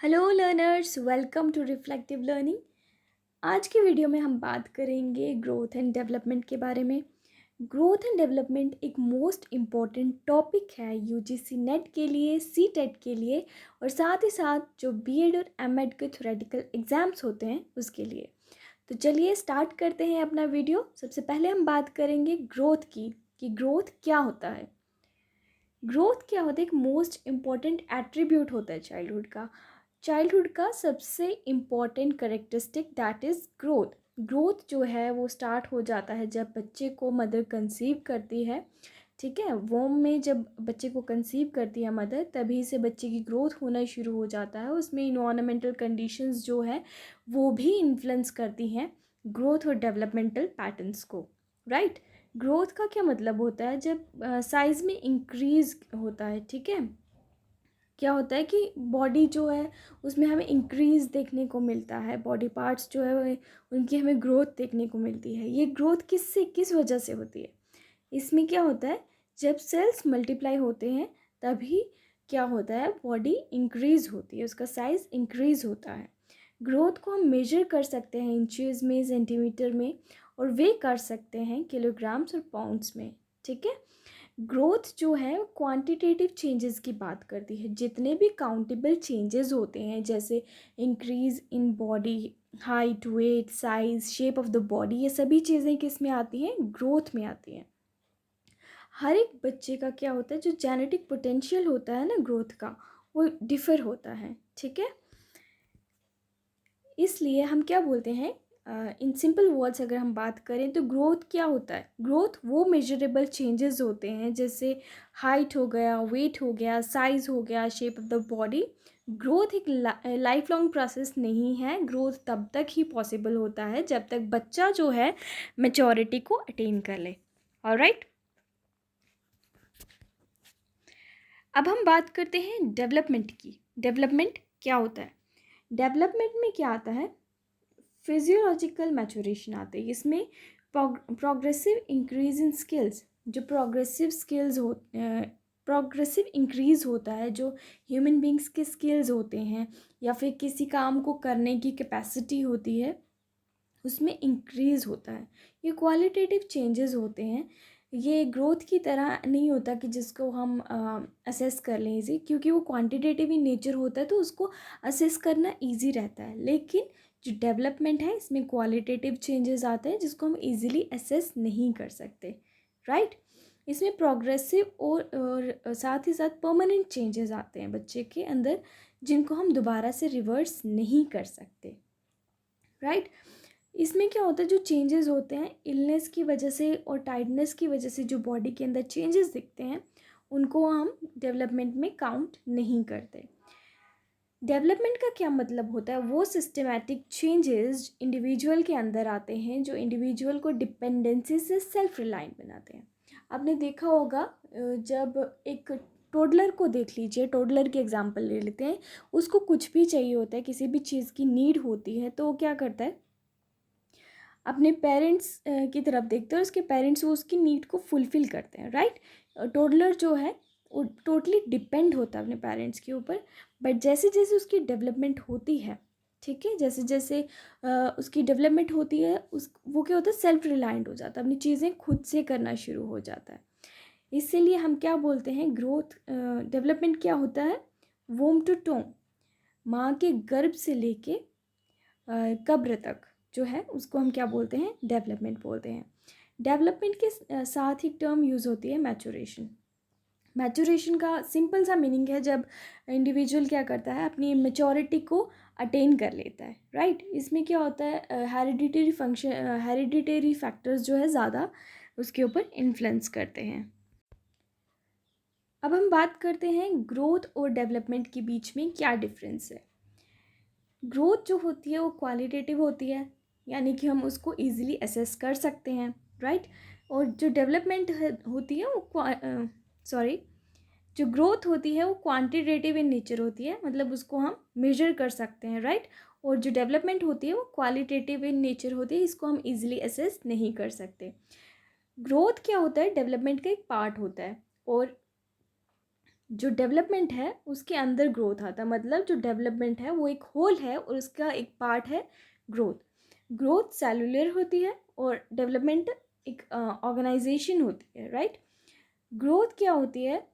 Hello learners, welcome to reflective learning. आज की video में हम बात करेंगे ग्रोथ एंड डेवलपमेंट के बारे में। ग्रोथ एंड डेवलपमेंट एक मोस्ट इम्पॉर्टेंट टॉपिक है यूजीसी नेट के लिए, सी टेट के लिए और साथ ही साथ जो बीएड और एमएड के थ्योरेटिकल एग्ज़ाम्स होते हैं उसके लिए। तो चलिए स्टार्ट करते हैं अपना वीडियो। सबसे पहले हम बात करेंगे ग्रोथ की कि ग्रोथ क्या होता है। ग्रोथ क्या होता है? एक मोस्ट इम्पॉर्टेंट एट्रीब्यूट होता है चाइल्डहुड का सबसे important characteristic that is growth. Growth जो है वो स्टार्ट हो जाता है जब बच्चे को मदर कंसीव करती है। ठीक है, वोम में जब बच्चे को कंसीव करती है मदर, तभी से बच्चे की ग्रोथ होना शुरू हो जाता है। उसमें इन्वायरमेंटल कंडीशंस जो है वो भी इन्फ्लुएंस करती हैं ग्रोथ और डेवलपमेंटल पैटर्न्स को। राइट। ग्रोथ का क्या मतलब होता है? जब साइज़ में इंक्रीज़ होता है। ठीक है, क्या होता है कि बॉडी जो है उसमें हमें इंक्रीज़ देखने को मिलता है, बॉडी पार्ट्स जो है उनकी हमें ग्रोथ देखने को मिलती है। ये ग्रोथ किस वजह से होती है? इसमें क्या होता है, जब सेल्स मल्टीप्लाई होते हैं तभी क्या होता है, बॉडी इंक्रीज़ होती है, उसका साइज़ इंक्रीज़ होता है। ग्रोथ को हम मेजर कर सकते हैं इंचेस में, सेंटीमीटर में, और वे कर सकते हैं किलोग्राम्स और पाउंड्स में। ठीक है, ग्रोथ जो है क्वांटिटेटिव चेंजेस की बात करती है। जितने भी काउंटेबल चेंजेस होते हैं, जैसे increase in body height, weight, size, shape of the body, ये सभी चीज़ें किस में आती हैं? ग्रोथ में आती हैं। हर एक बच्चे का क्या होता है, जो जेनेटिक पोटेंशियल होता है ना ग्रोथ का, वो डिफ़र होता है। ठीक है, इसलिए हम क्या बोलते हैं, इन सिंपल वर्ड्स अगर हम बात करें तो ग्रोथ क्या होता है? ग्रोथ वो मेजरेबल चेंजेस होते हैं, जैसे हाइट हो गया, वेट हो गया, साइज हो गया, shape of the body. Growth एक लाइफ लॉन्ग प्रोसेस नहीं है। ग्रोथ तब तक ही पॉसिबल होता है जब तक बच्चा जो है मैच्योरिटी को अटेन कर ले। ऑलराइट, अब हम बात करते हैं डेवलपमेंट की। डेवलपमेंट क्या होता है? डेवलपमेंट में क्या आता है? फिजियोलॉजिकल मैचुरेशन आते हैं इसमें। प्रोग्रेसिव इंक्रीज इन स्किल्स, जो प्रोग्रेसिव इंक्रीज होता है, जो ह्यूमन बींग्स के स्किल्स होते हैं या फिर किसी काम को करने की कैपेसिटी होती है, उसमें इंक्रीज़ होता है। ये क्वालिटेटिव चेंजेस होते हैं। ये ग्रोथ की तरह नहीं होता कि जिसको हम असेस कर लें इजी, क्योंकि वो क्वांटिटेटिव इन नेचर होता है तो उसको असेस करना इजी रहता है। लेकिन जो डेवलपमेंट है इसमें क्वालिटेटिव चेंजेस आते हैं जिसको हम इजीली असेस नहीं कर सकते। राइट, इसमें प्रोग्रेसिव और साथ ही साथ परमानेंट चेंजेस आते हैं बच्चे के अंदर, जिनको हम दोबारा से रिवर्स नहीं कर सकते। राइट, इसमें क्या होता है, जो चेंजेस होते हैं इलनेस की वजह से और टाइटनेस की वजह से जो बॉडी के अंदर चेंजेस दिखते हैं, उनको हम डेवलपमेंट में काउंट नहीं करते। डेवलपमेंट का क्या मतलब होता है? वो सिस्टमैटिक चेंजेस इंडिविजुअल के अंदर आते हैं जो इंडिविजुअल को डिपेंडेंसी से सेल्फ रिलायंट बनाते हैं। आपने देखा होगा, जब एक टोडलर को देख लीजिए, टोडलर की एग्जांपल ले लेते हैं। उसको कुछ भी चाहिए होता है, किसी भी चीज़ की नीड होती है, तो वो क्या करता है, अपने पेरेंट्स की तरफ देखते हैं और उसके पेरेंट्स वो उसकी नीड को फुलफ़िल करते हैं। राइट, टोडलर जो है वो टोटली डिपेंड होता है अपने पेरेंट्स के ऊपर। बट जैसे जैसे उसकी डेवलपमेंट होती है, ठीक है, जैसे जैसे उसकी डेवलपमेंट होती है, उस वो क्या होता है, सेल्फ रिलायंट हो जाता है, अपनी चीज़ें खुद से करना शुरू हो जाता है। इसीलिए हम क्या बोलते हैं, ग्रोथ डेवलपमेंट क्या होता है? वोम टू टोम, माँ के गर्भ से लेके कब्र तक जो है उसको हम क्या बोलते हैं? डेवलपमेंट बोलते हैं। डेवलपमेंट के साथ ही टर्म यूज़ होती है मैचुरेशन। मैचुरेशन का सिंपल सा मीनिंग है जब इंडिविजुअल क्या करता है, अपनी मेचोरिटी को अटेन कर लेता है। राइट, इसमें क्या होता है, हेरिडिटरी फैक्टर्स जो है ज़्यादा उसके ऊपर इन्फ्लुएंस करते हैं। अब हम बात करते हैं ग्रोथ और डेवलपमेंट के बीच में क्या डिफरेंस है। ग्रोथ जो होती है वो क्वालिटेटिव होती है, यानी कि हम उसको इजीली असेस कर सकते हैं। राइट, और जो डेवलपमेंट होती है वो जो ग्रोथ होती है वो क्वांटिटेटिव इन नेचर होती है, मतलब उसको हम मेजर कर सकते हैं। राइट, और जो डेवलपमेंट होती है वो क्वालिटेटिव इन नेचर होती है, इसको हम इजीली असेस नहीं कर सकते। ग्रोथ क्या होता है? डेवलपमेंट का एक पार्ट होता है, और जो डेवलपमेंट है उसके अंदर ग्रोथ आता है, मतलब जो डेवलपमेंट है वो एक होल है और उसका एक पार्ट है ग्रोथ। ग्रोथ सेलुलर होती है और डेवलपमेंट एक ऑर्गेनाइजेशन होती है, राइट। ग्रोथ क्या होती है,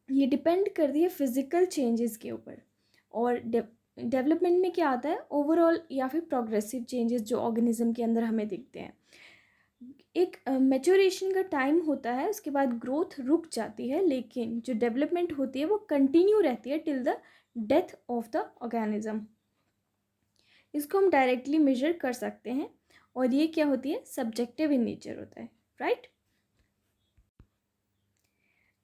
ये डिपेंड करती है फिजिकल चेंजेस के ऊपर। और डेवलपमेंट में क्या आता है, ओवरऑल या फिर प्रोग्रेसिव चेंजेस जो ऑर्गेनिज्म के अंदर हमें दिखते हैं। एक मैच्योरेशन का टाइम होता है, उसके बाद ग्रोथ रुक जाती है, लेकिन जो डेवलपमेंट होती है वो कंटिन्यू रहती है till the death of the organism. इसको हम डायरेक्टली मेजर कर सकते हैं और ये क्या होती है, सब्जेक्टिव इन नेचर होता है, right.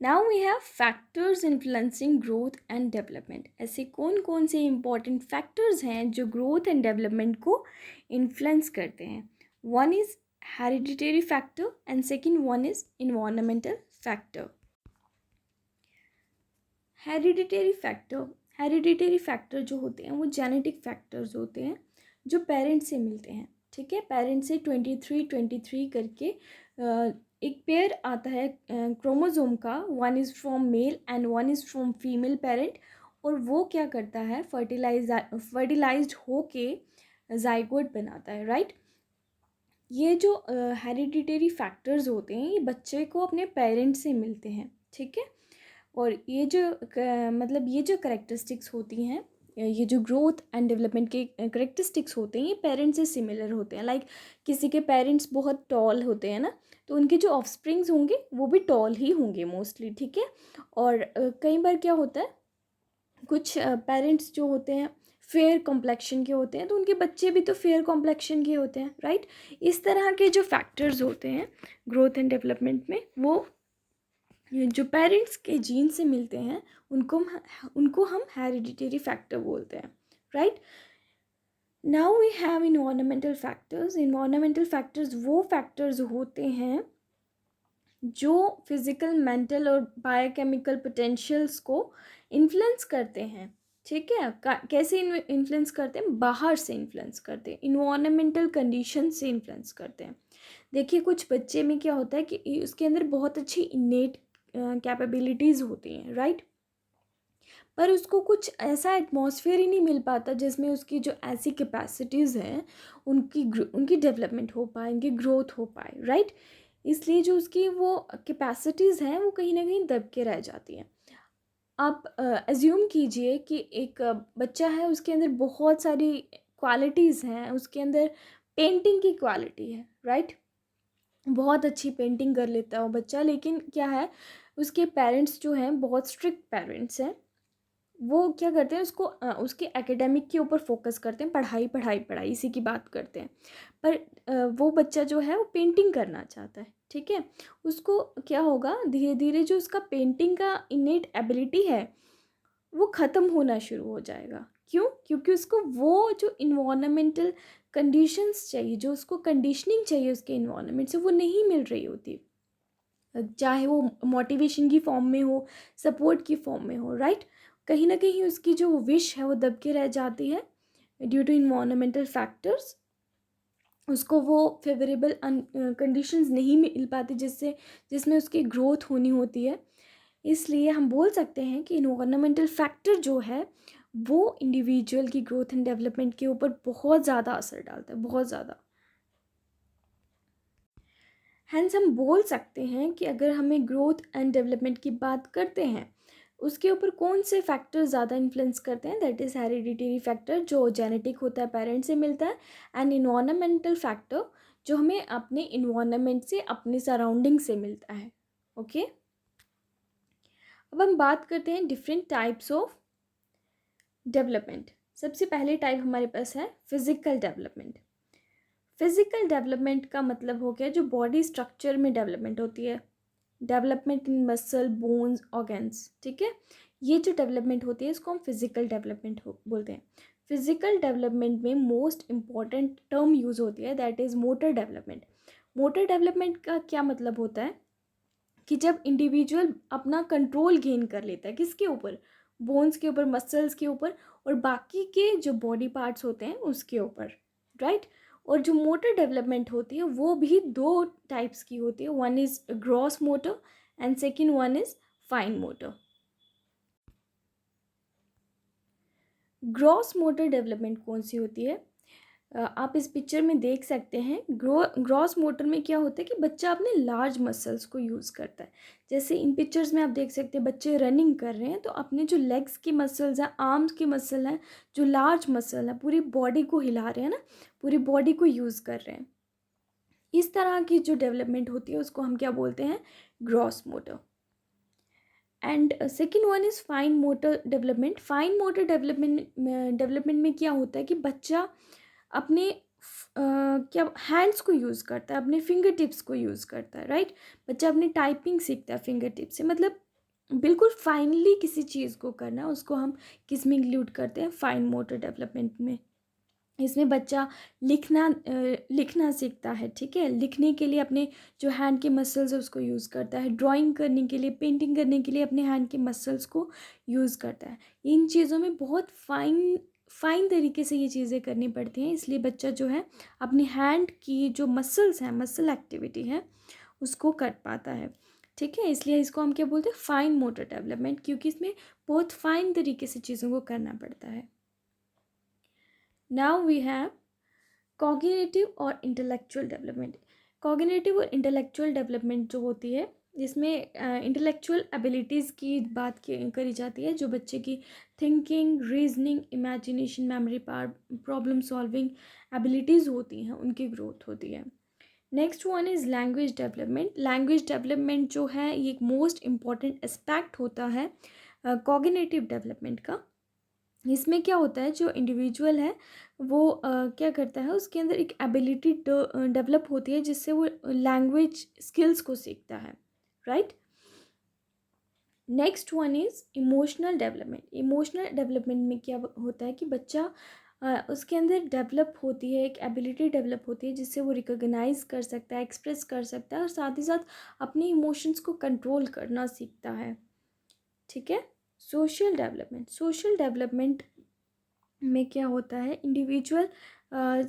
Now we have factors influencing growth and development. ऐसे कौन कौन से इंपॉर्टेंट फैक्टर्स हैं जो ग्रोथ एंड डेवलपमेंट को इन्फ्लुएंस करते हैं। One is hereditary factor and second one is environmental factor. Hereditary factor जो होते हैं वो जेनेटिक फैक्टर्स होते हैं जो पेरेंट्स से मिलते हैं, ठीक है। पेरेंट्स से 23 करके एक पेयर आता है क्रोमोसोम का, one is from male and one is from female parent, और वो क्या करता है, फर्टिलाइज्ड होके जाइगोट बनाता है, राइट। ये जो हेरिडिटरी फैक्टर्स होते हैं ये बच्चे को अपने पेरेंट्स से मिलते हैं, ठीक है। और ये जो मतलब ये जो करेक्टरिस्टिक्स होती हैं, ये जो ग्रोथ एंड डेवलपमेंट के करेक्टरिस्टिक्स होते हैं ये पेरेंट्स से सिमिलर होते हैं। लाइक किसी के पेरेंट्स बहुत टॉल होते हैं ना, तो उनके जो ऑफस्प्रिंग्स होंगे वो भी टॉल ही होंगे मोस्टली, ठीक है। और कई बार क्या होता है, कुछ पेरेंट्स जो होते हैं फेयर कॉम्प्लेक्शन के होते हैं, तो उनके बच्चे भी तो फेयर कॉम्प्लेक्शन के होते हैं, राइट। इस तरह के जो फैक्टर्स होते हैं ग्रोथ एंड डेवलपमेंट में, वो जो पेरेंट्स के जीन से मिलते हैं उनको हम हेरिडिटरी फैक्टर बोलते हैं, right. Now we have environmental factors. Environmental factors वो फैक्टर्स होते हैं जो फिजिकल, मेंटल और बायोकेमिकल पोटेंशियल्स को इन्फ्लुएंस करते हैं, ठीक है। कैसे इन्फ्लुएंस करते हैं, बाहर से इन्फ्लुएंस करते हैं, इन्वायरमेंटल कंडीशन से इन्फ्लुएंस करते हैं। देखिए कुछ बच्चे में क्या होता है कि उसके अंदर बहुत अच्छी इनेट कैपेबिलिटीज़ होती हैं, राइट, पर उसको कुछ ऐसा एटमॉस्फेयर ही नहीं मिल पाता जिसमें उसकी जो ऐसी कैपेसिटीज़ हैं उनकी डेवलपमेट हो पाए, उनकी ग्रोथ हो पाए, राइट। इसलिए जो उसकी वो कैपेसिटीज़ हैं वो कहीं ना कहीं दब के रह जाती हैं। आप एज्यूम कीजिए कि एक बच्चा है, उसके अंदर बहुत सारी क्वालिटीज़ हैं, उसके अंदर पेंटिंग की क्वालिटी है, राइट, बहुत अच्छी पेंटिंग कर लेता है वो बच्चा, लेकिन क्या है, उसके पेरेंट्स जो हैं बहुत स्ट्रिक्ट पेरेंट्स हैं। वो क्या करते हैं, उसके एकेडमिक के ऊपर फोकस करते हैं, पढ़ाई पढ़ाई पढ़ाई इसी की बात करते हैं। पर वो बच्चा जो है वो पेंटिंग करना चाहता है, ठीक है। उसको क्या होगा, धीरे धीरे जो उसका पेंटिंग का इनेट एबिलिटी है वो ख़त्म होना शुरू हो जाएगा। क्यों? क्योंकि उसको वो जो इन्वायरमेंटल कंडीशंस चाहिए, जो उसको कंडीशनिंग चाहिए उसके इन्वायरमेंट से, वो नहीं मिल रही होती, चाहे वो मोटिवेशन की फॉर्म में हो, सपोर्ट की फॉर्म में हो, राइट। कहीं ना कहीं उसकी जो विश है वो दब के रह जाती है ड्यू टू इन्वायरमेंटल फैक्टर्स। उसको वो फेवरेबल कंडीशंस नहीं मिल पाती जिसमें उसकी ग्रोथ होनी होती है। इसलिए हम बोल सकते हैं कि इन्वायरमेंटल फैक्टर जो है वो इंडिविजुअल की ग्रोथ एंड डेवलपमेंट के ऊपर बहुत ज़्यादा असर डालता है, बहुत ज़्यादा। हैंस हम बोल सकते हैं कि अगर हमें ग्रोथ एंड डेवलपमेंट की बात करते हैं, उसके ऊपर कौन से फैक्टर ज़्यादा इन्फ्लुएंस करते हैं, दैट इज़ हेरिडिटरी फैक्टर जो जेनेटिक होता है, पेरेंट्स से मिलता है, एंड इन्वायरमेंटल फैक्टर जो हमें अपने इन्वायरमेंट से, अपने सराउंडिंग से मिलता है, ओके। अब हम बात करते हैं डिफरेंट टाइप्स ऑफ डेवलपमेंट। सबसे पहले टाइप हमारे पास है फिजिकल डेवलपमेंट। फिजिकल डेवलपमेंट का मतलब हो गया जो बॉडी स्ट्रक्चर में डेवलपमेंट होती है, development in muscle, bones, organs, ठीक है। ये जो डेवलपमेंट होती है इसको हम फिजिकल डेवलपमेंट बोलते हैं। फिजिकल डेवलपमेंट में मोस्ट इम्पॉर्टेंट टर्म यूज़ होती है, that is motor development. Motor development का क्या मतलब होता है कि जब इंडिविजुअल अपना कंट्रोल गेन कर लेता है, किसके ऊपर, बोन्स के ऊपर, मसल्स के ऊपर, और बाकी के जो बॉडी पार्ट्स होते हैं उसके ऊपर, राइट। और जो मोटर डेवलपमेंट होती है वो भी दो टाइप्स की होती है, one is gross motor and second one is fine motor. Gross motor development कौन सी होती है? आप इस पिक्चर में देख सकते हैं ग्रॉस मोटर में क्या होता है कि बच्चा अपने लार्ज मसल्स को यूज़ करता है। जैसे इन पिक्चर्स में आप देख सकते हैं बच्चे रनिंग कर रहे हैं, तो अपने जो लेग्स की मसल्स हैं, आर्म्स की मसल हैं, जो लार्ज मसल है, पूरी बॉडी को हिला रहे हैं ना, पूरी बॉडी को यूज़ कर रहे हैं। इस तरह की जो डेवलपमेंट होती है उसको हम क्या बोलते हैं? Gross motor. And second one is fine motor development. Fine motor development में क्या होता है कि बच्चा अपने क्या हैंड्स को यूज़ करता है, अपने फिंगर टिप्स को यूज़ करता है, राइट। बच्चा अपनी टाइपिंग सीखता है फिंगर टिप से, मतलब बिल्कुल फाइनली किसी चीज़ को करना, उसको हम किस में इंक्लूड करते हैं? फाइन मोटर डेवलपमेंट में। इसमें बच्चा लिखना सीखता है, ठीक है। लिखने के लिए अपने जो हैंड के मसल्स है उसको यूज़ करता है, ड्राइंग करने के लिए, पेंटिंग करने के लिए अपने हैंड के मसल्स को यूज़ करता है। इन चीज़ों में बहुत फाइन तरीके से ये चीज़ें करनी पड़ती हैं, इसलिए बच्चा जो है अपने हैंड की जो मसल्स हैं, मसल एक्टिविटी है, उसको कर पाता है, ठीक है। इसलिए इसको हम क्या बोलते हैं? फाइन मोटर डेवलपमेंट, क्योंकि इसमें बहुत फाइन तरीके से चीज़ों को करना पड़ता है। नाउ वी हैव कॉग्निटिव और इंटेलेक्चुअल डेवलपमेंट। कॉग्निटिव और इंटेलेक्चुअल डेवलपमेंट जो होती है, जिसमें इंटेलेक्चुअल एबिलिटीज़ की बात करी जाती है, जो बच्चे की thinking, reasoning, imagination, memory power, problem solving abilities होती हैं, उनकी ग्रोथ होती है। Next one is language development. Language development जो है ये एक मोस्ट इम्पॉर्टेंट एस्पेक्ट होता है कॉग्निटिव डेवलपमेंट का। इसमें क्या होता है, जो इंडिविजुअल है वो क्या करता है, उसके अंदर एक एबिलिटी डेवलप होती है जिससे वो लैंग्वेज स्किल्स को सीखता है, right. Next one is emotional development. Emotional development में क्या होता है कि बच्चा उसके अंदर डेवलप होती है, एक एबिलिटी डेवलप होती है जिससे वो रिकॉग्नाइज कर सकता है, एक्सप्रेस कर सकता है, और साथ ही साथ अपने इमोशंस को कंट्रोल करना सीखता है, ठीक है। Social development. सोशल डेवलपमेंट में क्या होता है, इंडिविजुअल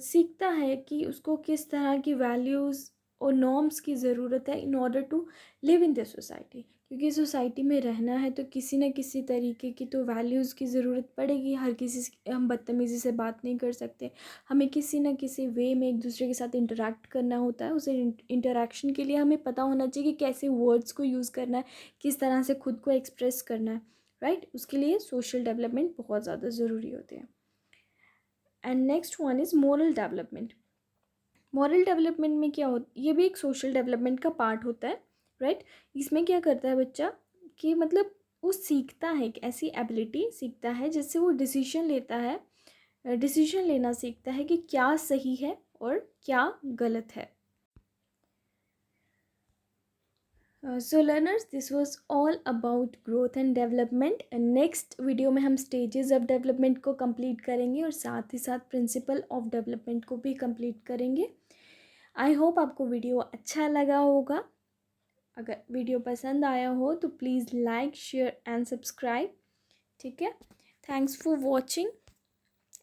सीखता है कि उसको किस तरह की वैल्यूज़ और नॉर्म्स की ज़रूरत है in order to live in the society. क्योंकि सोसाइटी में रहना है तो किसी न किसी तरीके की तो वैल्यूज़ की ज़रूरत पड़ेगी। हर किसी से हम बदतमीज़ी से बात नहीं कर सकते, हमें किसी न किसी वे में एक दूसरे के साथ इंटरेक्ट करना होता है। उसे इंटरेक्शन के लिए हमें पता होना चाहिए कि कैसे वर्ड्स को यूज़ करना है, किस तरह से खुद को एक्सप्रेस करना है, राइट। उसके लिए सोशल डेवलपमेंट बहुत ज़्यादा ज़रूरी होते हैं। And next one is moral development. Moral development में क्या होता है, ये भी एक सोशल डेवलपमेंट का पार्ट होता है, राइट। इसमें क्या करता है बच्चा कि मतलब वो सीखता है, एक ऐसी एबिलिटी सीखता है जिससे वो डिसीजन लेता है, डिसीजन लेना सीखता है कि क्या सही है और क्या गलत है। सो learners, this was all about growth and development. Next video में हम स्टेजेस ऑफ डेवलपमेंट को कंप्लीट करेंगे और साथ ही साथ प्रिंसिपल ऑफ डेवलपमेंट को भी कंप्लीट करेंगे। आई होप आपको वीडियो अच्छा लगा होगा। अगर वीडियो पसंद आया हो तो please like, share and subscribe, ठीक है। Thanks for watching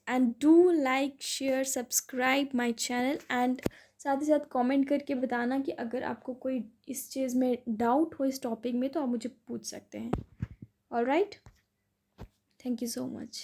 and do like, share, subscribe my channel. And साथ ही साथ कमेंट करके बताना कि अगर आपको कोई इस चीज़ में डाउट हो, इस टॉपिक में, तो आप मुझे पूछ सकते हैं। Alright, thank you so much.